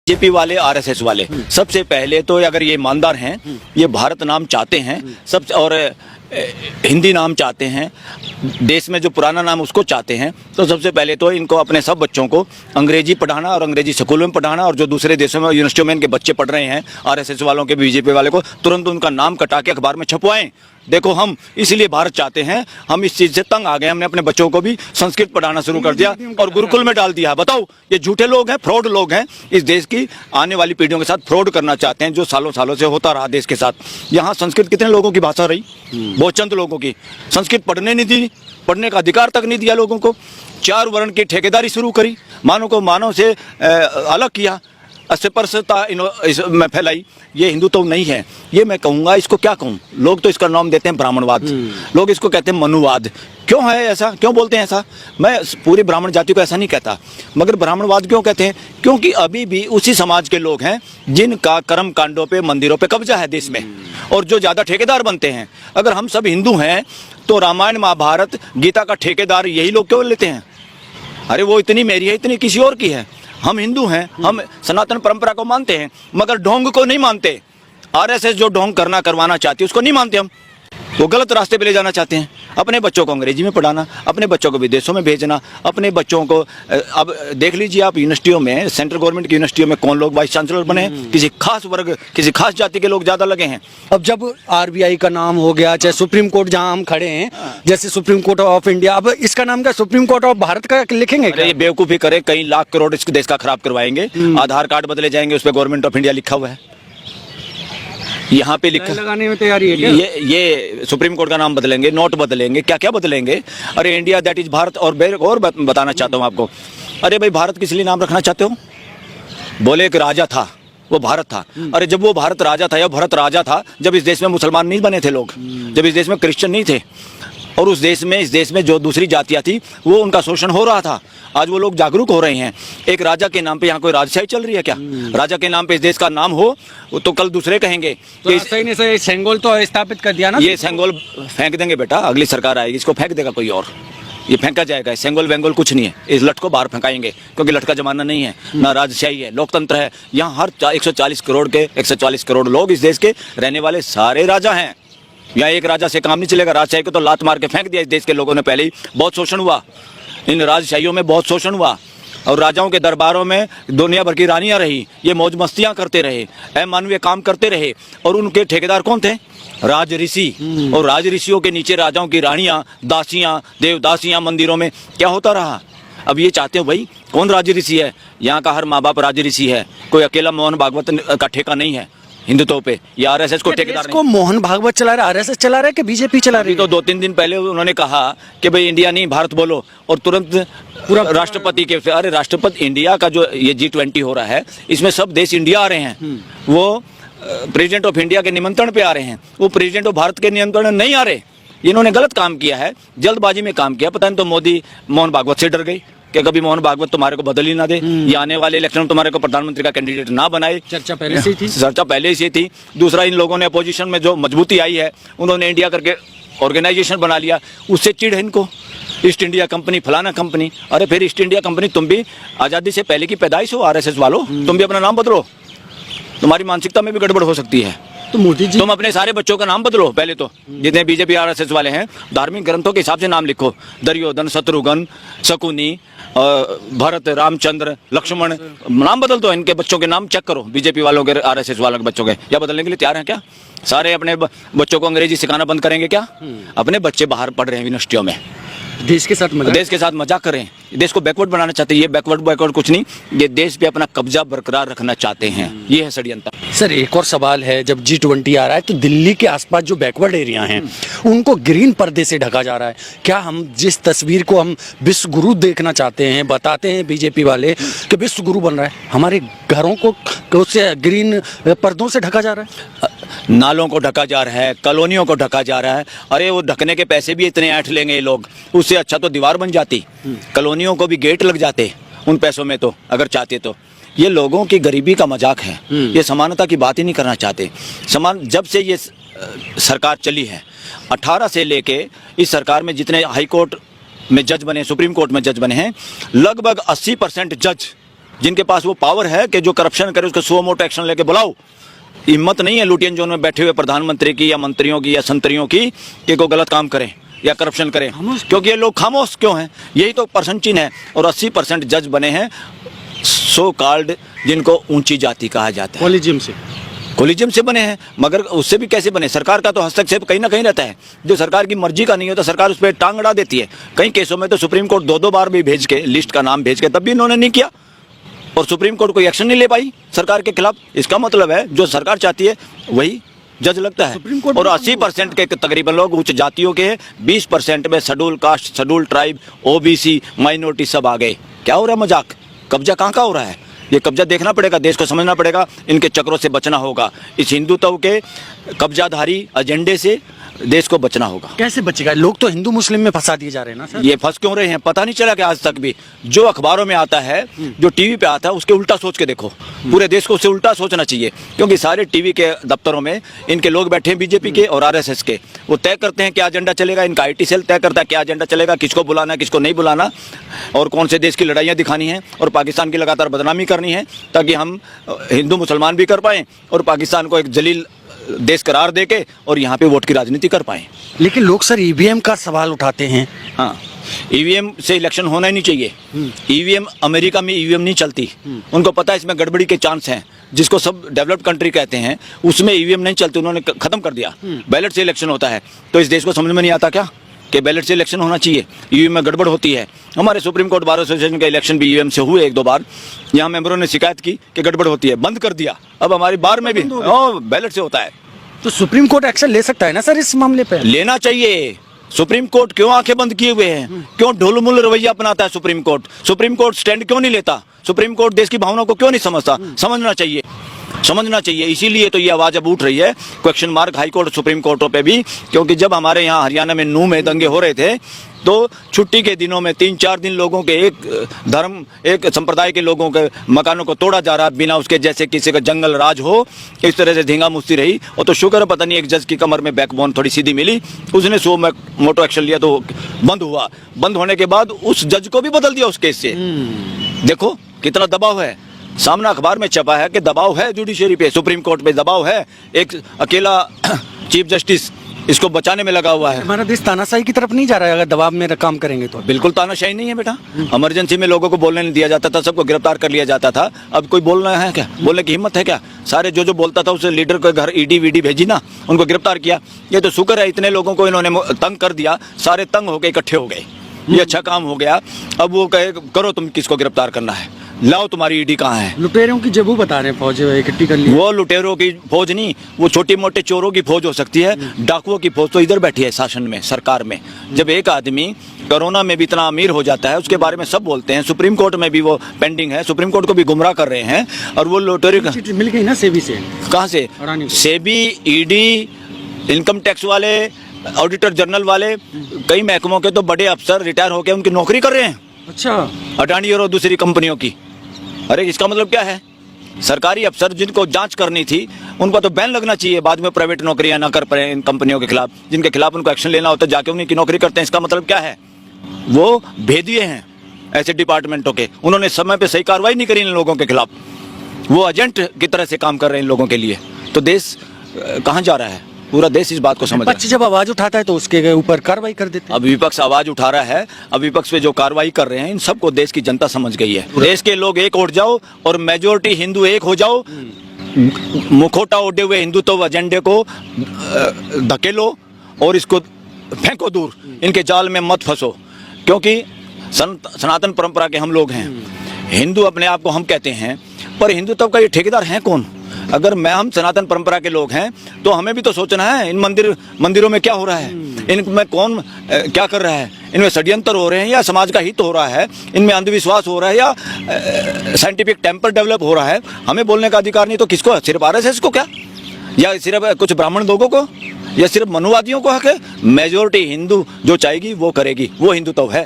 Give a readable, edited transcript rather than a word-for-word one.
BJP वाले RSS वाले सबसे पहले तो अगर ये ईमानदार हैं, ये भारत नाम चाहते हैं सब और हिंदी नाम चाहते हैं, देश में जो पुराना नाम उसको चाहते हैं, तो सबसे पहले तो इनको अपने सब बच्चों को अंग्रेजी पढ़ाना और अंग्रेजी स्कूलों में पढ़ाना, और जो दूसरे देशों में यूनिवर्सिटियों में इनके बच्चे पढ़ रहे हैं आरएसएस वालों के, बीजेपी वाले को तुरंत उनका नाम कटा के अखबार में छपवाएं। देखो हम इसलिए भारत चाहते हैं, हम इस चीज से तंग आ गए, हमने अपने बच्चों को भी संस्कृत पढ़ाना शुरू कर दिया और गुरुकुल में डाल दिया। बताओ, ये झूठे लोग हैं, फ्रॉड लोग हैं, इस देश की आने वाली पीढ़ियों के साथ फ्रॉड करना चाहते हैं, जो सालों सालों से होता रहा देश के साथ। यहाँ संस्कृत कितने लोगों की भाषा रही, बहुत चंद लोगों की। संस्कृत पढ़ने नहीं दी, पढ़ने का अधिकार तक नहीं दिया लोगों को। 4 वर्ण की ठेकेदारी शुरू करी, मानव को मानव से अलग किया, अस्पृश्यता में फैलाई। ये हिंदुत्व नहीं है, ये मैं कहूँगा, इसको क्या कहूँ, लोग तो इसका नाम देते हैं ब्राह्मणवाद, लोग इसको कहते हैं मनुवाद। क्यों है ऐसा, क्यों बोलते हैं ऐसा? मैं पूरी ब्राह्मण जाति को ऐसा नहीं कहता, मगर ब्राह्मणवाद क्यों कहते हैं? क्योंकि अभी भी उसी समाज के लोग हैं जिनका कर्म कांडों पे, मंदिरों पे कब्जा है देश में, और जो ज़्यादा ठेकेदार बनते हैं। अगर हम सब हिंदू हैं तो रामायण महाभारत गीता का ठेकेदार यही लोग क्यों लेते हैं? अरे वो इतनी मेरी है, इतनी किसी और की है। हम हिंदू हैं, हम सनातन परंपरा को मानते हैं, मगर ढोंग को नहीं मानते। आरएसएस जो ढोंग करवाना चाहती है उसको नहीं मानते हम। वो गलत रास्ते पे ले जाना चाहते हैं। अपने बच्चों को अंग्रेजी में पढ़ाना, अपने बच्चों को विदेशों में भेजना, अपने बच्चों को अब देख लीजिए आप यूनिवर्सिटियों में, सेंट्रल गवर्नमेंट की यूनिवर्सिटियों में कौन लोग वाइस चांसलर बने हैं? किसी खास वर्ग, किसी खास जाति के लोग ज्यादा लगे हैं। अब जब आरबीआई का नाम हो गया, चाहे सुप्रीम कोर्ट जहां हम खड़े हैं, जैसे सुप्रीम कोर्ट ऑफ इंडिया, अब इसका नाम क्या सुप्रीम कोर्ट ऑफ भारत का लिखेंगे? ये बेवकूफ़ी करे, कई लाख करोड़ इस देश का खराब करवाएंगे। आधार कार्ड बदले जाएंगे, उस पर गवर्नमेंट ऑफ इंडिया लिखा हुआ है, यहाँ पे लिखा लगाने में तैयारी है क्या? ये सुप्रीम कोर्ट का नाम बदलेंगे, नोट बदलेंगे, क्या क्या बदलेंगे। अरे इंडिया दैट इज भारत। और बताना चाहता हूँ आपको, अरे भाई भारत किस लिए नाम रखना चाहते हो? बोले एक राजा था, वो भारत था। अरे जब वो भारत राजा था या भरत राजा था, जब इस देश में मुसलमान नहीं बने थे लोग, जब इस देश में क्रिश्चियन नहीं थे, और उस देश में, इस देश में जो दूसरी जातियाँ थी वो उनका शोषण हो रहा था। आज वो लोग जागरूक हो रहे हैं। एक राजा के नाम पे यहाँ कोई राजशाही चल रही है क्या? राजा के नाम पे इस देश का नाम हो तो कल दूसरे कहेंगे तो सही नहीं सही सेंगोल तो स्थापित कर दिया ना। ये सेंगोल फेंक देंगे बेटा, अगली सरकार आएगी इसको फेंक देगा कोई और, ये फेंका जाएगा। सेंगोल वेंगोल कुछ नहीं है, इस लट को बाहर फेंकाएंगे, क्योंकि लट का जमाना नहीं है, ना राजशाही है, लोकतंत्र है। यहाँ हर 140 करोड़ लोग इस देश के रहने वाले सारे राजा हैं। यहाँ एक राजा से काम नहीं चलेगा। राजशाही को तो लात मार के फेंक दिया इस देश के लोगों ने, पहले ही बहुत शोषण हुआ, इन राजशाहियों में बहुत शोषण हुआ, और राजाओं के दरबारों में दुनिया भर की रानियां रही, ये मौज मस्तियां करते रहे, अमानवीय काम करते रहे, और उनके ठेकेदार कौन थे? राज ऋषि। और राज ऋषियों के नीचे राजाओं की रानियां, दासियां, देवदासियां मंदिरों में। क्या होता रहा? अब ये चाहते हो भाई, कौन राज ऋषि है? यहाँ का हर माँ बाप राज ऋषि है, कोई अकेला मोहन भागवत का ठेका नहीं है हिंदुत्व पे। ये आरएसएस को ठेकेदार को मोहन भागवत चला रहा है, आरएसएस चला रहा है कि बीजेपी चला रही है? तो 2-3 दिन पहले उन्होंने कहा कि भाई इंडिया नहीं भारत बोलो, और तुरंत पूरा राष्ट्रपति के, अरे राष्ट्रपति इंडिया का जो ये G20 हो रहा है, इसमें सब देश इंडिया आ रहे हैं। वो प्रेसिडेंट ऑफ इंडिया के निमंत्रण पे आ रहे हैं, वो प्रेसिडेंट ऑफ भारत के निमंत्रण नहीं आ रहे। इन्होंने गलत काम किया है, जल्दबाजी में काम किया। पता नहीं तो मोदी मोहन भागवत से डर गई कि कभी मोहन भागवत तुम्हारे को बदल ही ना दे, या आने वाले इलेक्शन में तुम्हारे को प्रधानमंत्री का कैंडिडेट ना बनाए। चर्चा पहले से थी, चर्चा पहले से थी। दूसरा, इन लोगों ने अपोजिशन में जो मजबूती आई है, उन्होंने इंडिया करके ऑर्गेनाइजेशन बना लिया, उससे चिढ़ है इनको। ईस्ट इंडिया कंपनी, फलाना कंपनी। अरे फिर ईस्ट इंडिया कंपनी, तुम भी आज़ादी से पहले की पैदाइश हो आरएसएस वालों, तुम भी अपना नाम बदलो, तुम्हारी मानसिकता में भी गड़बड़ हो सकती है। तो मोदी जी, तुम अपने सारे बच्चों का नाम बदलो पहले तो, जितने बीजेपी आरएसएस वाले हैं, धार्मिक ग्रंथों के हिसाब से नाम लिखो। दुर्योधन, शत्रुघ्न, शकुनी, भरत, रामचंद्र, लक्ष्मण, नाम बदल दो। इनके बच्चों के नाम चेक करो, बीजेपी वालों के, आरएसएस वालों के बच्चों के। या बदलने के लिए तैयार हैं क्या? सारे अपने बच्चों को अंग्रेजी सिखाना बंद करेंगे क्या? अपने बच्चे बाहर पढ़ रहे हैं यूनिवर्सिटियों में, देश के साथ मजाक कर रहे हैं। देश को बैकवर्ड बनाना चाहते हैं। ये बैकवर्ड कुछ नहीं, ये देश पे अपना कब्जा बरकरार रखना चाहते हैं। ये है षड्यंत्र। सर एक और सवाल है, जब G20 आ रहा है तो दिल्ली के आसपास जो बैकवर्ड एरिया हैं उनको ग्रीन पर्दे से ढका जा रहा है। क्या हम जिस तस्वीर को हम विश्व गुरु देखना चाहते हैं, बताते हैं बीजेपी वाले कि विश्व गुरु बन रहा है, हमारे घरों को उससे ग्रीन पर्दों से ढका जा रहा है? नालों को ढका जा रहा है, कॉलोनियों को ढका जा रहा है। अरे वो ढकने के पैसे भी इतने ऐंठ लेंगे ये लोग, उससे अच्छा तो दीवार बन जाती, कॉलोनियों को भी गेट लग जाते उन पैसों में, तो अगर चाहते तो। ये लोगों की गरीबी का मजाक है, ये समानता की बात ही नहीं करना चाहते। जब से ये सरकार चली है, 18 से लेके इस सरकार में जितने हाई कोर्ट में जज बने, सुप्रीम कोर्ट में जज बने हैं, लगभग 80% जज जिनके पास वो पावर है कि जो करप्शन करे उसको सो मोटो एक्शन लेके बुलाओ। हिम्मत नहीं है लुटियन जोन में बैठे हुए प्रधानमंत्री की या मंत्रियों की या संतरियों की कि कोई गलत काम करें या करप्शन करें, क्योंकि ये लोग खामोश क्यों हैं? यही तो परसेंटेज है। और 80% जज बने हैं सो कॉल्ड, जिनको ऊंची जाति कहा जाता है, कोलिजियम से बने हैं। मगर उससे भी कैसे बने? सरकार का तो हस्तक्षेप कहीं ना कहीं रहता है। जो सरकार की मर्जी का नहीं होता सरकार उस पर टांग अड़ा देती है। कई केसों में तो सुप्रीम कोर्ट 2-2 बार भी भेज के लिस्ट का नाम भेज के तब भी इन्होंने नहीं किया और सुप्रीम कोर्ट कोई एक्शन नहीं ले पाई सरकार के खिलाफ। इसका मतलब है जो सरकार चाहती है वही जज लगता है। और 80% के तकरीबन लोग उच्च जातियों के हैं, 20% में schedule caste, schedule tribe, OBC, minority सब आ गए। क्या हो रहा है? मजाक। कब्जा कहाँ का हो रहा है? ये कब्जा देखना पड़ेगा, देश को समझना पड़ेगा, इनके चक्रों से बचना होगा। इस हिंदुत्व के कब्जाधारी एजेंडे से देश को बचना होगा। कैसे बचेगा? लोग तो हिंदू मुस्लिम में फंसा दिए जा रहे हैं ना सर। ये फंस क्यों रहे हैं पता नहीं चला कि आज तक भी जो अखबारों में आता है, जो टीवी पे आता है, उसके उल्टा सोच के देखो। पूरे देश को उससे उल्टा सोचना चाहिए, क्योंकि सारे टीवी के दफ्तरों में इनके लोग बैठे हैं बीजेपी के और आरएसएस के। वो तय करते हैं क्या एजेंडा चलेगा। इनका आईटी सेल तय करता है क्या एजेंडा चलेगा, किसको बुलाना है, किसको नहीं बुलाना, और कौन से देश की लड़ाइयाँ दिखानी है और पाकिस्तान की लगातार बदनामी करनी है, ताकि हम हिंदू मुसलमान भी कर पाएं और पाकिस्तान को एक जलील देश करार देके और यहाँ पे वोट की राजनीति कर पाएं। लेकिन लोग सर ईवीएम का सवाल उठाते हैं। हाँ, ईवीएम से इलेक्शन होना ही नहीं चाहिए। ईवीएम, अमेरिका में ईवीएम नहीं चलती, उनको पता है इसमें गड़बड़ी के चांस हैं, जिसको सब डेवलप्ड कंट्री कहते हैं, उसमें ईवीएम नहीं चलती, उन्होंने खत्म कर दिया। बैलेट से इलेक्शन होता है। तो इस देश को समझ में नहीं आता क्या कि बैलेट से इलेक्शन होना चाहिए? ईवीएम में गड़बड़ होती है। हमारे सुप्रीम कोर्ट बार एसोसिएशन के इलेक्शन भी ईवीएम से हुए 1-2 बार। यहाँ मेंबरों ने शिकायत की कि गड़बड़ होती है, बंद कर दिया। अब हमारी बार में भी बैलेट से होता है। तो सुप्रीम कोर्ट एक्शन ले सकता है ना सर इस मामले पे? लेना चाहिए। सुप्रीम कोर्ट क्यों आंखें बंद किए हुए हैं? क्यों ढोलमुल रवैया अपनाता है supreme court? Supreme court stand क्यों नहीं लेता? सुप्रीम कोर्ट देश की भावनाओं को क्यों नहीं समझता? समझना चाहिए, समझना चाहिए। इसीलिए तो ये आवाज अब उठ रही है, question mark high court, supreme कोर्टों पे भी। क्योंकि जब हमारे यहाँ हरियाणा में नूह में दंगे हो रहे थे तो छुट्टी के दिनों में 3-4 दिन लोगों के एक संप्रदाय के लोगों के मकानों को तोड़ा जा रहा, बिना उसके जैसे किसी का जंगल राज हो, इस तरह से धींगा मुस्ती रही। और तो शुक्र है पता नहीं एक जज की कमर में बैकबोन थोड़ी सीधी मिली, उसने सो मोटो एक्शन लिया तो बंद हुआ। बंद होने के बाद उस जज को भी बदल दिया उस केस से। देखो कितना दबाव है। सामना अखबार में छपा है कि दबाव है जुडिशरी पे, सुप्रीम कोर्ट पे दबाव है। एक अकेला चीफ जस्टिस इसको बचाने में लगा हुआ है। हमारा देश तानाशाही की तरफ नहीं जा रहा है अगर दबाव में काम करेंगे तो? बिल्कुल तानाशाही नहीं है बेटा। इमरजेंसी में लोगों को बोलने नहीं दिया जाता था, सबको गिरफ्तार कर लिया जाता था। अब कोई बोलना है क्या? बोलने की हिम्मत है क्या? सारे जो बोलता था उसे लीडर के घर ईडी वीडी भेजी ना, उनको गिरफ्तार किया। ये तो शुक्र है इतने लोगों को इन्होंने तंग कर दिया, सारे तंग होकर इकट्ठे हो गए। ये अच्छा काम हो गया। अब वो कहे करो तुम किसको गिरफ्तार करना है, लाओ तुम्हारी ईडी कहाँ है। लुटेरों की जब वो बता रहे हैं फौज इकट्ठी कर ली। वो लुटेरों की फौज नहीं, वो छोटे मोटे चोरों की फौज हो सकती है। डाकुओं की फौज तो इधर बैठी है शासन में, सरकार में। जब एक आदमी कोरोना में भी इतना अमीर हो जाता है, उसके बारे में सब बोलते हैं। सुप्रीम कोर्ट में भी वो पेंडिंग है, सुप्रीम कोर्ट को भी गुमराह कर रहे हैं। और वो लुटेरे मिल गई ना सेबी से? कहाँ से? सेबी, ईडी, इनकम टैक्स वाले, ऑडिटर जनरल वाले, कई महकमों के तो बड़े अफसर रिटायर होकर उनकी नौकरी कर रहे हैं। अच्छा, अडानी और दूसरी कंपनियों की। अरे इसका मतलब क्या है? सरकारी अफसर जिनको जांच करनी थी उनको तो बैन लगना चाहिए, बाद में प्राइवेट नौकरियां ना कर पाए इन कंपनियों के खिलाफ, जिनके खिलाफ उनको एक्शन लेना होता है जाके उन्हीं की नौकरी करते हैं। इसका मतलब क्या है? वो भेदिए हैं ऐसे डिपार्टमेंटों के, उन्होंने समय पे सही कार्रवाई नहीं करी इन लोगों के खिलाफ। वो एजेंट की तरह से काम कर रहे हैं इन लोगों के लिए। तो देश कहाँ जा रहा है? पूरा देश इस बात को समझ रहा है। जब आवाज उठाता है तो उसके ऊपर कार्रवाई कर देते हैं। अब विपक्ष आवाज उठा रहा है, अब विपक्ष पे जो कार्रवाई कर रहे हैं इन सबको देश की जनता समझ गई है। देश के लोग एक उठ जाओ और मेजोरिटी हिंदू एक हो जाओ, मुखोटा ओढ़े हुए हिंदुत्व एजेंडे को धकेलो और इसको फेंको दूर, इनके जाल में मत फंसो। क्योंकि सनातन परंपरा के हम लोग हैं, हिंदू अपने आप को हम कहते हैं, पर हिंदुत्व का ये ठेकेदार है कौन? अगर हम सनातन परंपरा के लोग हैं तो हमें भी तो सोचना है इन मंदिरों में क्या हो रहा है, इनमें कौन क्या कर रहा है, इनमें षड्यंत्र हो रहे हैं या समाज का हित हो रहा है, इनमें अंधविश्वास हो रहा है या साइंटिफिक टेम्पर डेवलप हो रहा है। हमें बोलने का अधिकार नहीं तो किसको? सिर्फ आरएसएस को क्या, या सिर्फ कुछ ब्राह्मण लोगों को, या सिर्फ मनुवादियों को हक है? मेजोरिटी हिंदू जो चाहेगी वो करेगी, वो हिंदुत्व है।